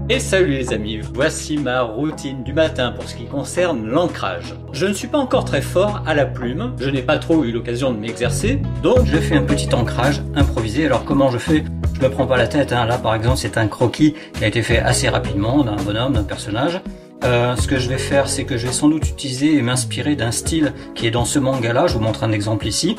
Et salut les amis, voici ma routine du matin pour ce qui concerne l'ancrage. Je ne suis pas encore très fort à la plume, je n'ai pas trop eu l'occasion de m'exercer, donc je fais un petit ancrage improvisé. Alors comment je fais? Je me prends pas la tête, hein. Là par exemple c'est un croquis qui a été fait assez rapidement d'un bonhomme, d'un personnage. Ce que je vais faire, c'est que je vais sans doute utiliser et m'inspirer d'un style qui est dans ce manga là. Je vous montre un exemple ici.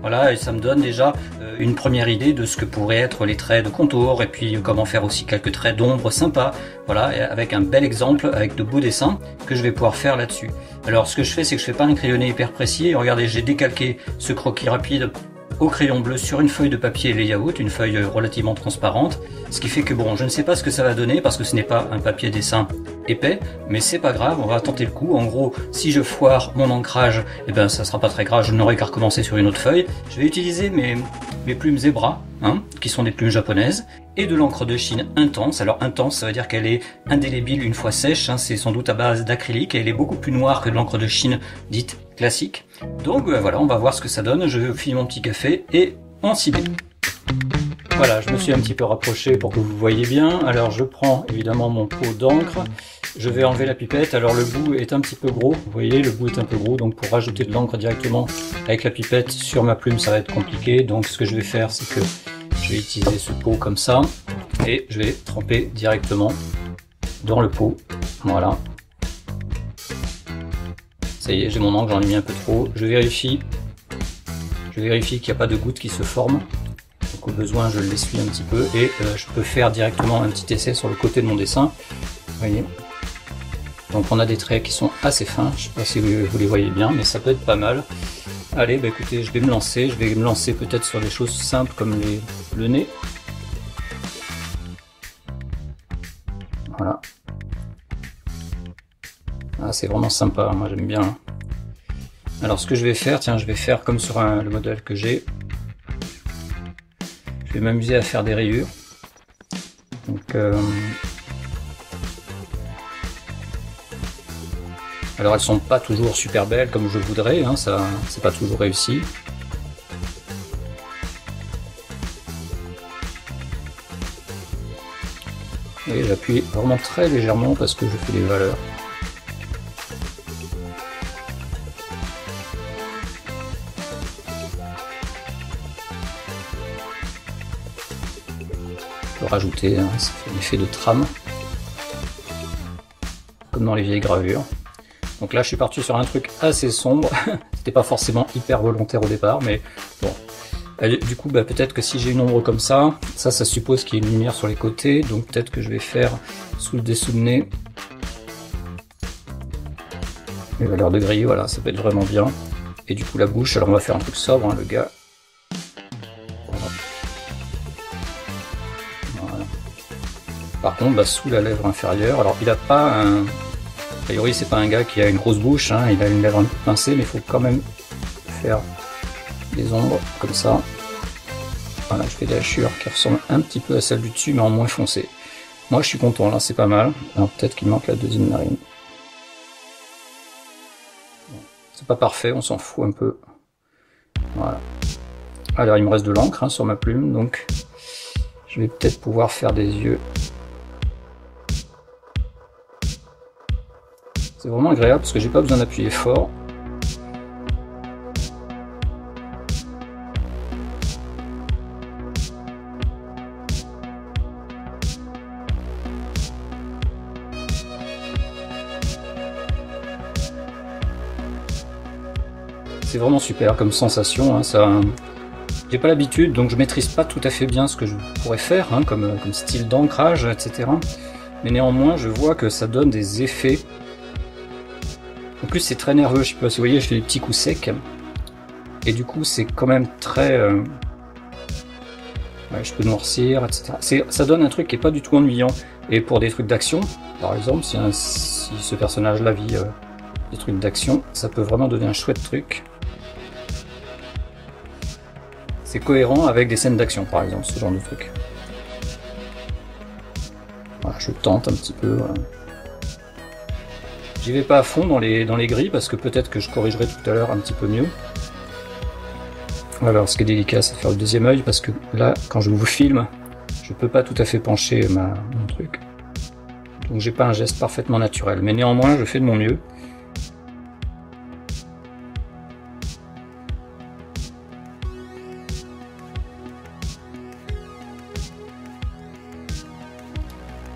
Voilà, et ça me donne déjà une première idée de ce que pourraient être les traits de contour et puis comment faire aussi quelques traits d'ombre sympas. Voilà, et avec un bel exemple, avec de beaux dessins que je vais pouvoir faire là-dessus. Alors ce que je fais, c'est que je fais pas un crayonné hyper précis. Regardez, j'ai décalqué ce croquis rapide au crayon bleu sur une feuille de papier layout, une feuille relativement transparente, ce qui fait que bon, je ne sais pas ce que ça va donner parce que ce n'est pas un papier dessin épais, mais c'est pas grave, on va tenter le coup. En gros, si je foire mon ancrage, eh ben ça sera pas très grave, je n'aurai qu'à recommencer sur une autre feuille. Je vais utiliser mes plumes Zebra, hein, qui sont des plumes japonaises, et de l'encre de Chine intense. Alors intense, ça veut dire qu'elle est indélébile une fois sèche, hein, c'est sans doute à base d'acrylique, et elle est beaucoup plus noire que de l'encre de Chine dite classique. Donc voilà, on va voir ce que ça donne. Je finis mon petit café et on s'y met. Voilà, je me suis un petit peu rapproché pour que vous voyez bien. Alors je prends évidemment mon pot d'encre, je vais enlever la pipette. Alors le bout est un petit peu gros, vous voyez, le bout est un peu gros, donc pour rajouter de l'encre directement avec la pipette sur ma plume, ça va être compliqué. Donc ce que je vais faire, c'est que je vais utiliser ce pot comme ça et je vais tremper directement dans le pot. Voilà. Ça y est, j'ai mon encre, j'en ai mis un peu trop. Je vérifie qu'il n'y a pas de gouttes qui se forment. Donc au besoin, je l'essuie un petit peu et je peux faire directement un petit essai sur le côté de mon dessin. Vous voyez. Donc on a des traits qui sont assez fins. Je ne sais pas si vous les voyez bien, mais ça peut être pas mal. Allez, bah écoutez, je vais me lancer. Je vais me lancer peut-être sur des choses simples comme le nez. Voilà. Ah, c'est vraiment sympa, moi j'aime bien. Alors ce que je vais faire, tiens, je vais faire comme sur le modèle que j'ai. Je vais m'amuser à faire des rayures. Donc, alors elles sont pas toujours super belles comme je voudrais, hein, ça c'est pas toujours réussi. Et j'appuie vraiment très légèrement parce que je fais des valeurs. Je peux rajouter, hein, ça fait un effet de trame, comme dans les vieilles gravures. Donc là je suis parti sur un truc assez sombre, c'était pas forcément hyper volontaire au départ, mais bon. Du coup bah, peut-être que si j'ai une ombre comme ça suppose qu'il y ait une lumière sur les côtés, donc peut-être que je vais faire sous le dessous de nez les valeurs de gris, voilà, ça peut être vraiment bien. Et du coup la bouche, alors on va faire un truc sobre, hein, le gars. Voilà. Par contre, bah, sous la lèvre inférieure, alors il a pas un... A priori c'est pas un gars qui a une grosse bouche, hein, il a une lèvre un peu pincée, mais il faut quand même faire des ombres comme ça. Voilà, je fais des hachures qui ressemblent un petit peu à celle du dessus, mais en moins foncé. Moi je suis content, là c'est pas mal. Alors peut-être qu'il manque la deuxième narine. C'est pas parfait, on s'en fout un peu. Voilà. Alors il me reste de l'encre, hein, sur ma plume, donc je vais peut-être pouvoir faire des yeux. C'est vraiment agréable parce que j'ai pas besoin d'appuyer fort. C'est vraiment super comme sensation, hein, ça. J'ai pas l'habitude, donc je maîtrise pas tout à fait bien ce que je pourrais faire, hein, comme style d'ancrage, etc. Mais néanmoins, je vois que ça donne des effets. En plus, c'est très nerveux, je sais pas si vous voyez, je fais des petits coups secs. Et du coup, c'est quand même très... Ouais, je peux noircir, etc. Ça donne un truc qui est pas du tout ennuyant. Et pour des trucs d'action, par exemple, si ce personnage-là vit des trucs d'action, ça peut vraiment donner un chouette truc. C'est cohérent avec des scènes d'action, par exemple, ce genre de truc. Voilà, je tente un petit peu. Voilà. J'y vais pas à fond dans les gris parce que peut-être que je corrigerai tout à l'heure un petit peu mieux. Alors ce qui est délicat, c'est de faire le deuxième œil parce que là, quand je vous filme, je peux pas tout à fait pencher mon truc. Donc j'ai pas un geste parfaitement naturel, mais néanmoins je fais de mon mieux.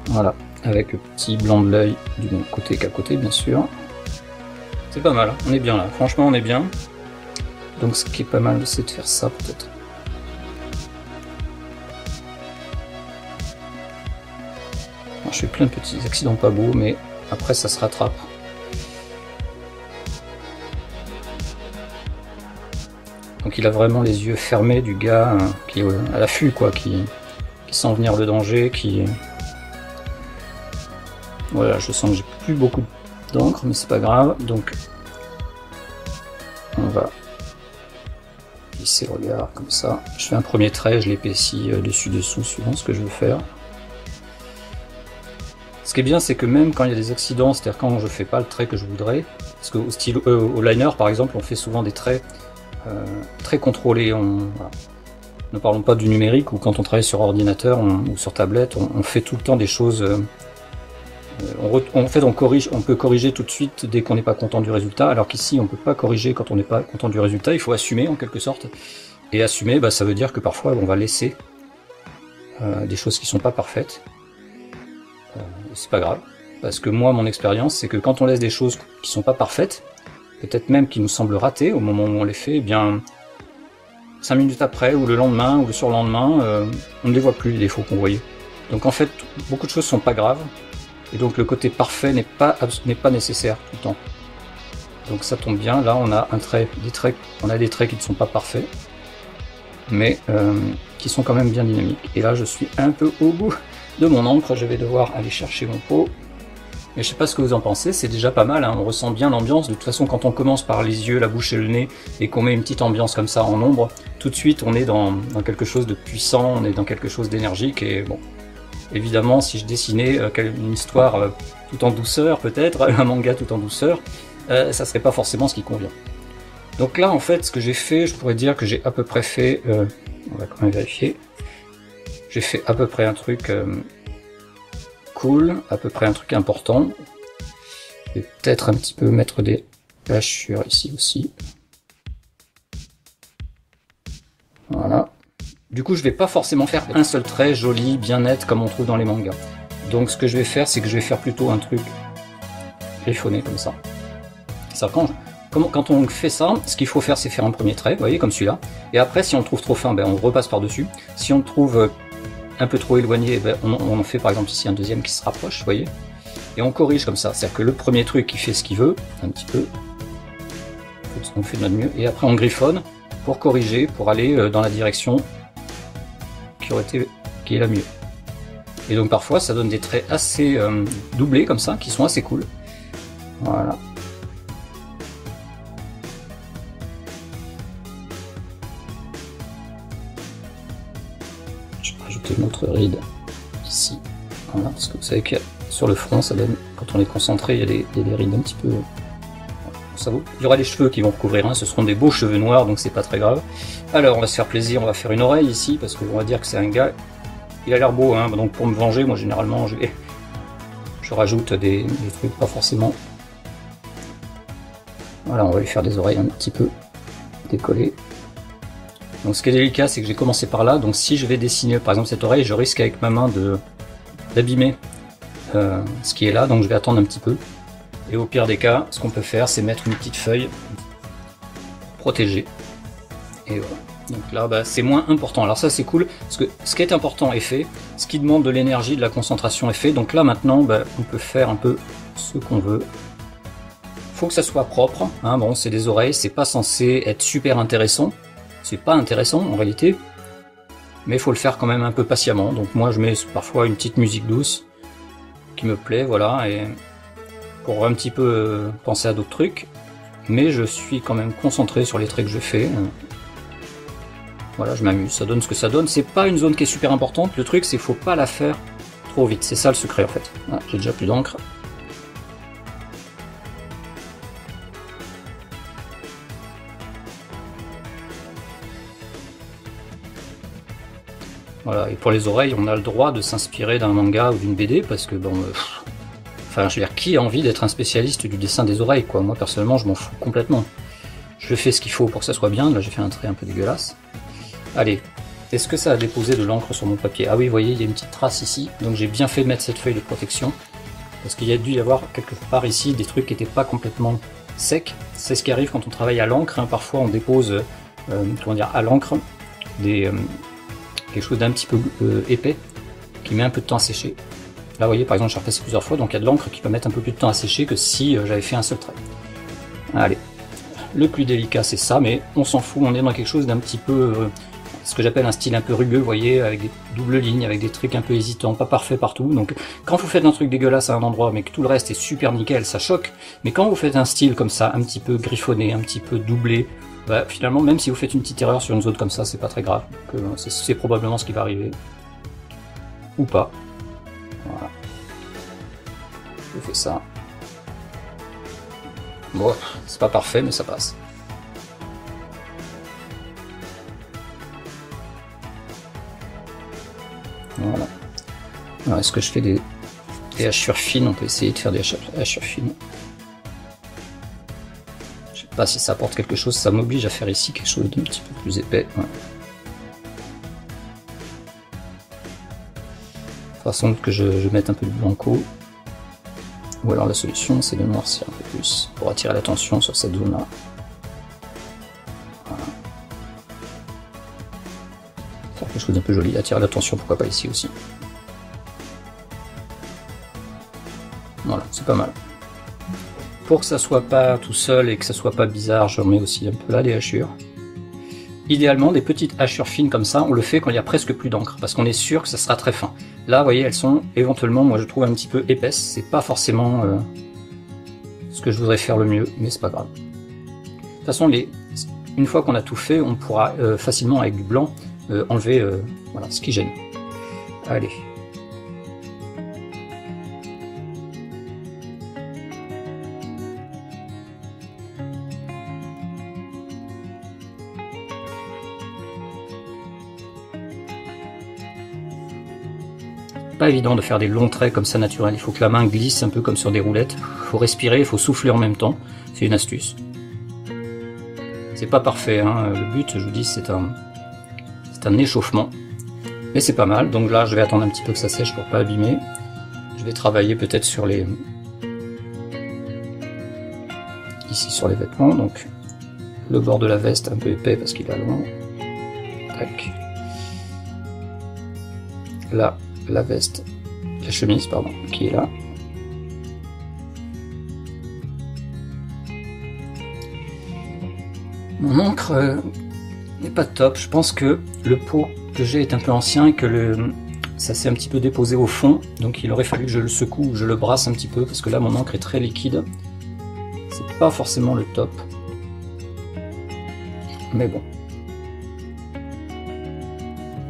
Voilà, avec le petit blanc de l'œil du bon côté qu'à côté, bien sûr. C'est pas mal, hein, on est bien là, franchement on est bien. Donc ce qui est pas mal, c'est de faire ça peut-être. Je fais plein de petits accidents pas beaux, mais après ça se rattrape. Donc il a vraiment les yeux fermés du gars qui est à l'affût, quoi, qui sent venir le danger, qui... Voilà, je sens que j'ai plus beaucoup d'encre, mais c'est pas grave. Donc on va lisser le regard comme ça. Je fais un premier trait, je l'épaissis dessus-dessous suivant ce que je veux faire. Ce qui est bien, c'est que même quand il y a des accidents, c'est-à-dire quand je fais pas le trait que je voudrais, parce qu'au stylo, au liner par exemple, on fait souvent des traits très contrôlés. Voilà. Ne parlons pas du numérique, ou quand on travaille sur ordinateur ou sur tablette, on fait tout le temps des choses. En fait, on peut corriger tout de suite dès qu'on n'est pas content du résultat, alors qu'ici on peut pas corriger quand on n'est pas content du résultat. Il faut assumer en quelque sorte. Et assumer, bah, ça veut dire que parfois on va laisser des choses qui sont pas parfaites. C'est pas grave, parce que moi, mon expérience, c'est que quand on laisse des choses qui sont pas parfaites, peut-être même qui nous semblent ratées au moment où on les fait, eh bien 5 minutes après, ou le lendemain, ou le surlendemain, on ne les voit plus, les défauts qu'on voyait. Donc en fait, beaucoup de choses sont pas graves, et donc le côté parfait n'est pas nécessaire tout le temps. Donc ça tombe bien, là on a des traits qui ne sont pas parfaits, mais qui sont quand même bien dynamiques. Et là je suis un peu au bout de mon encre, je vais devoir aller chercher mon pot. Mais je sais pas ce que vous en pensez, c'est déjà pas mal, hein, on ressent bien l'ambiance. De toute façon, quand on commence par les yeux, la bouche et le nez, et qu'on met une petite ambiance comme ça en ombre, tout de suite on est dans quelque chose de puissant, on est dans quelque chose d'énergique. Et bon, évidemment, si je dessinais une histoire tout en douceur, peut-être, un manga tout en douceur, ça serait pas forcément ce qui convient. Donc là, en fait, ce que j'ai fait, je pourrais dire que j'ai à peu près fait, on va quand même vérifier, j'ai fait à peu près un truc cool, à peu près un truc important. Je vais peut-être un petit peu mettre des hachures ici aussi. Voilà. Du coup, je vais pas forcément faire un seul trait joli, bien net, comme on trouve dans les mangas. Donc ce que je vais faire, c'est que je vais faire plutôt un truc griffonné comme ça. Ça, quand on fait ça, ce qu'il faut faire, c'est faire un premier trait, vous voyez, comme celui-là. Et après, si on le trouve trop fin, ben, on repasse par-dessus. Si on le trouve un peu trop éloigné, ben, on en fait par exemple ici un deuxième qui se rapproche, vous voyez. Et on corrige comme ça. C'est-à-dire que le premier truc, il fait ce qu'il veut, un petit peu. On fait de notre mieux. Et après, on griffonne pour corriger, pour aller dans la direction qui est la mieux. Et donc parfois, ça donne des traits assez doublés comme ça, qui sont assez cool. Voilà. Je vais rajouter une autre ride ici. Voilà, parce que vous savez que sur le front, ça donne, quand on est concentré, il y a des rides un petit peu. Ça vaut. Il y aura les cheveux qui vont recouvrir, hein. Ce seront des beaux cheveux noirs, donc c'est pas très grave. Alors, on va se faire plaisir, on va faire une oreille ici, parce qu'on va dire que c'est un gars. Il a l'air beau, hein, donc pour me venger, moi généralement, je rajoute des trucs pas forcément. Voilà, on va lui faire des oreilles un petit peu décollées. Donc ce qui est délicat, c'est que j'ai commencé par là, donc si je vais dessiner par exemple cette oreille, je risque avec ma main d'abîmer ce qui est là, donc je vais attendre un petit peu. Et au pire des cas, ce qu'on peut faire, c'est mettre une petite feuille protégée. Et voilà. Donc là, bah, c'est moins important. Alors ça, c'est cool, parce que ce qui est important est fait, ce qui demande de l'énergie, de la concentration est fait. Donc là, maintenant, bah, on peut faire un peu ce qu'on veut. Faut que ça soit propre. Hein. Bon, c'est des oreilles, c'est pas censé être super intéressant. C'est pas intéressant en réalité, mais il faut le faire quand même un peu patiemment. Donc moi, je mets parfois une petite musique douce qui me plaît, voilà, et pour un petit peu penser à d'autres trucs. Mais je suis quand même concentré sur les traits que je fais. Voilà, je m'amuse, ça donne ce que ça donne. C'est pas une zone qui est super importante, le truc c'est qu'il faut pas la faire trop vite, c'est ça le secret en fait. Voilà, j'ai déjà plus d'encre. Voilà, et pour les oreilles, on a le droit de s'inspirer d'un manga ou d'une BD, parce que bon, Enfin, je veux dire, qui a envie d'être un spécialiste du dessin des oreilles, quoi? Moi, personnellement, je m'en fous complètement. Je fais ce qu'il faut pour que ça soit bien. Là, j'ai fait un trait un peu dégueulasse. Allez, est-ce que ça a déposé de l'encre sur mon papier? Ah oui, vous voyez, il y a une petite trace ici. Donc j'ai bien fait de mettre cette feuille de protection. Parce qu'il y a dû y avoir quelque part ici des trucs qui n'étaient pas complètement secs. C'est ce qui arrive quand on travaille à l'encre. Hein. Parfois, on dépose, comment dire, à l'encre quelque chose d'un petit peu épais qui met un peu de temps à sécher. Là, vous voyez, par exemple, j'ai repassé plusieurs fois, donc il y a de l'encre qui va mettre un peu plus de temps à sécher que si j'avais fait un seul trait. Allez, le plus délicat, c'est ça, mais on s'en fout, on est dans quelque chose d'un petit peu, ce que j'appelle un style un peu rugueux, vous voyez, avec des doubles lignes, avec des trucs un peu hésitants, pas parfait partout. Donc, quand vous faites un truc dégueulasse à un endroit, mais que tout le reste est super nickel, ça choque. Mais quand vous faites un style comme ça, un petit peu griffonné, un petit peu doublé, bah, finalement, même si vous faites une petite erreur sur une zone comme ça, c'est pas très grave. C'est probablement ce qui va arriver. Ou pas. Voilà. Je fais ça. Bon, c'est pas parfait, mais ça passe. Voilà. Alors, est-ce que je fais des hachures fines? On peut essayer de faire des hachures fines. Je sais pas si ça apporte quelque chose, ça m'oblige à faire ici quelque chose d'un petit peu plus épais. Ouais. Façon que je mette un peu de blanco. Ou alors la solution, c'est de noircir un peu plus pour attirer l'attention sur cette zone-là. Voilà. Faire quelque chose d'un peu joli, attirer l'attention, pourquoi pas ici aussi. Voilà, c'est pas mal. Pour que ça soit pas tout seul et que ça soit pas bizarre, je remets aussi un peu là des hachures. Idéalement, des petites hachures fines comme ça, on le fait quand il y a presque plus d'encre, parce qu'on est sûr que ça sera très fin. Là, vous voyez, elles sont éventuellement, moi je trouve un petit peu épaisses, c'est pas forcément ce que je voudrais faire le mieux, mais c'est pas grave. De toute façon, une fois qu'on a tout fait, on pourra facilement, avec du blanc, enlever voilà, ce qui gêne. Allez. Pas évident de faire des longs traits comme ça naturels, il faut que la main glisse un peu comme sur des roulettes, il faut respirer, il faut souffler en même temps, c'est une astuce. C'est pas parfait, hein. Le but, je vous dis, c'est un échauffement, mais c'est pas mal, donc là je vais attendre un petit peu que ça sèche pour pas abîmer. Je vais travailler peut-être sur ici sur les vêtements, donc le bord de la veste un peu épais parce qu'il est long. Tac. Là, la veste, la chemise, pardon, qui est là. Mon encre n'est pas top, je pense que le pot que j'ai est un peu ancien et que ça s'est un petit peu déposé au fond, donc il aurait fallu que je le secoue ou je le brasse un petit peu, parce que là mon encre est très liquide. C'est pas forcément le top. Mais bon.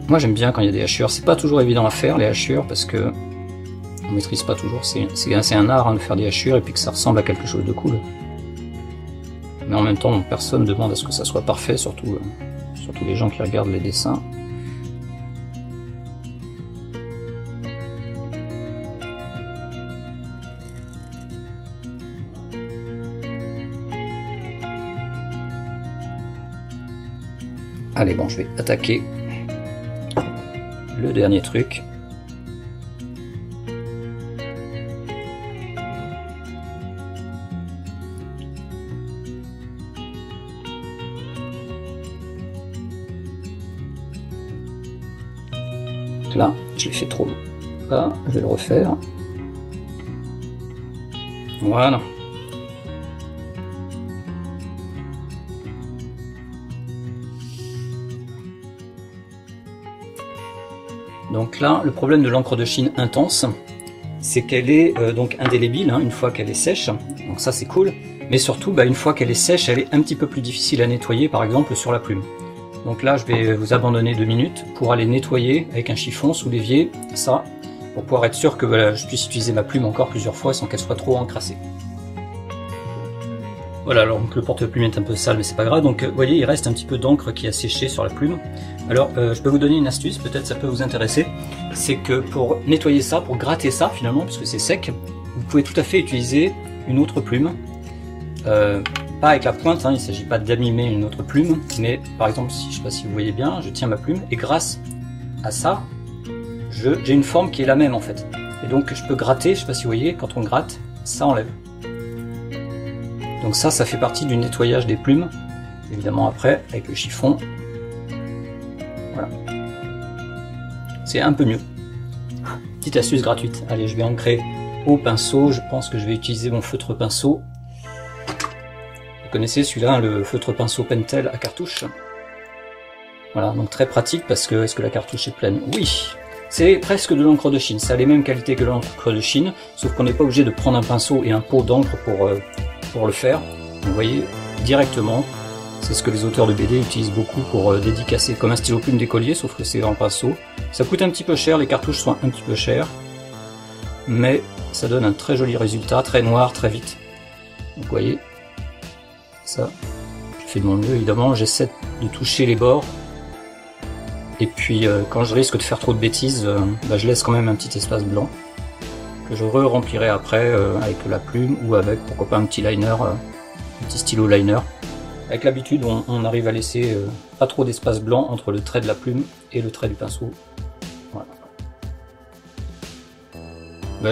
Moi j'aime bien quand il y a des hachures, c'est pas toujours évident à faire les hachures parce que on maîtrise pas toujours, c'est un art hein, de faire des hachures et puis que ça ressemble à quelque chose de cool. Mais en même temps personne ne demande à ce que ça soit parfait, surtout les gens qui regardent les dessins. Allez bon, je vais attaquer le dernier truc. Là, je l'ai fait trop long. Là, je vais le refaire. Voilà. Donc là, le problème de l'encre de Chine intense, c'est qu'elle est donc indélébile hein, une fois qu'elle est sèche. Donc ça c'est cool. Mais surtout, une fois qu'elle est sèche, elle est un petit peu plus difficile à nettoyer, par exemple sur la plume. Donc là, je vais vous abandonner 2 minutes pour aller nettoyer avec un chiffon sous l'évier, ça, pour pouvoir être sûr que voilà, je puisse utiliser ma plume encore plusieurs fois sans qu'elle soit trop encrassée. Voilà, alors donc le porte-plume est un peu sale, mais c'est pas grave. Donc vous voyez, il reste un petit peu d'encre qui a séché sur la plume. Alors je peux vous donner une astuce, peut-être ça peut vous intéresser. C'est que pour nettoyer ça, pour gratter ça finalement, puisque c'est sec, vous pouvez tout à fait utiliser une autre plume. Pas avec la pointe, hein, il ne s'agit pas d'abîmer une autre plume, mais par exemple, si, je ne sais pas si vous voyez bien, je tiens ma plume, et grâce à ça, j'ai une forme qui est la même en fait. Et donc je peux gratter, je ne sais pas si vous voyez, quand on gratte, ça enlève. Donc ça fait partie du nettoyage des plumes. Évidemment après, avec le chiffon, voilà. C'est un peu mieux. Petite astuce gratuite. Allez, je vais ancrer au pinceau. Je pense que je vais utiliser mon feutre pinceau. Vous connaissez celui-là, le feutre pinceau Pentel à cartouche. Voilà, donc très pratique parce que, est-ce que la cartouche est pleine? Oui! C'est presque de l'encre de Chine. Ça a les mêmes qualités que l'encre de Chine, sauf qu'on n'est pas obligé de prendre un pinceau et un pot d'encre pour le faire. Vous voyez, directement, c'est ce que les auteurs de BD utilisent beaucoup pour dédicacer, comme un stylo plume d'écolier, sauf que c'est en pinceau. Ça coûte un petit peu cher, les cartouches sont un petit peu chères, mais ça donne un très joli résultat, très noir, très vite. Donc vous voyez, ça, je fais de mon mieux, évidemment, j'essaie de toucher les bords. Et puis quand je risque de faire trop de bêtises, je laisse quand même un petit espace blanc que je remplirai après avec la plume ou avec, pourquoi pas, un petit liner, un petit stylo liner. Avec l'habitude, on arrive à laisser pas trop d'espace blanc entre le trait de la plume et le trait du pinceau. Voilà.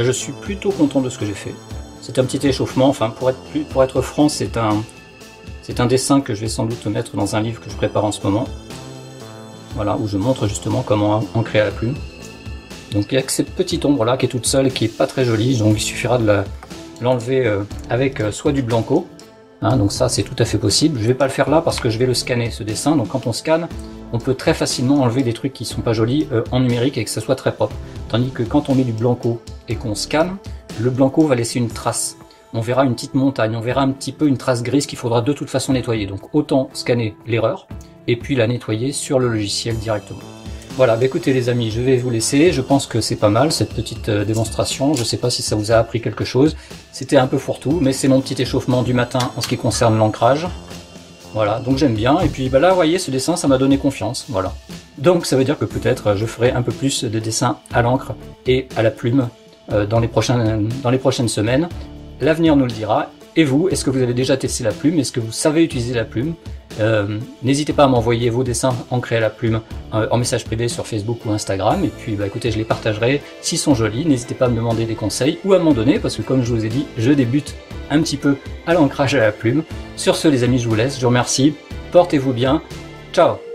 Je suis plutôt content de ce que j'ai fait. C'est un petit échauffement, enfin pour être franc, c'est un dessin que je vais sans doute mettre dans un livre que je prépare en ce moment. Voilà, où je montre justement comment ancrer à la plume. Donc il y a que cette petite ombre là qui est toute seule, qui est pas très jolie, donc il suffira de l'enlever avec soit du blanco, hein, donc ça c'est tout à fait possible. Je vais pas le faire là parce que je vais le scanner ce dessin, donc quand on scanne, on peut très facilement enlever des trucs qui sont pas jolis en numérique et que ça soit très propre. Tandis que quand on met du blanco et qu'on scanne, le blanco va laisser une trace. On verra une petite montagne, on verra un petit peu une trace grise qu'il faudra de toute façon nettoyer. Donc autant scanner l'erreur et puis la nettoyer sur le logiciel directement. Voilà, écoutez les amis, je vais vous laisser. Je pense que c'est pas mal cette petite démonstration. Je sais pas si ça vous a appris quelque chose. C'était un peu fourre-tout, mais c'est mon petit échauffement du matin en ce qui concerne l'ancrage. Voilà, donc j'aime bien. Et puis là, vous voyez, ce dessin, ça m'a donné confiance. Voilà. Donc ça veut dire que peut-être je ferai un peu plus de dessins à l'encre et à la plume dans les prochaines semaines. L'avenir nous le dira. Et vous, est-ce que vous avez déjà testé la plume? Est-ce que vous savez utiliser la plume? N'hésitez pas à m'envoyer vos dessins ancrés à la plume en message privé sur Facebook ou Instagram. Et puis écoutez, je les partagerai s'ils sont jolis. N'hésitez pas à me demander des conseils ou à m'en donner parce que comme je vous ai dit, je débute un petit peu à l'ancrage à la plume. Sur ce les amis, je vous laisse. Je vous remercie. Portez-vous bien. Ciao!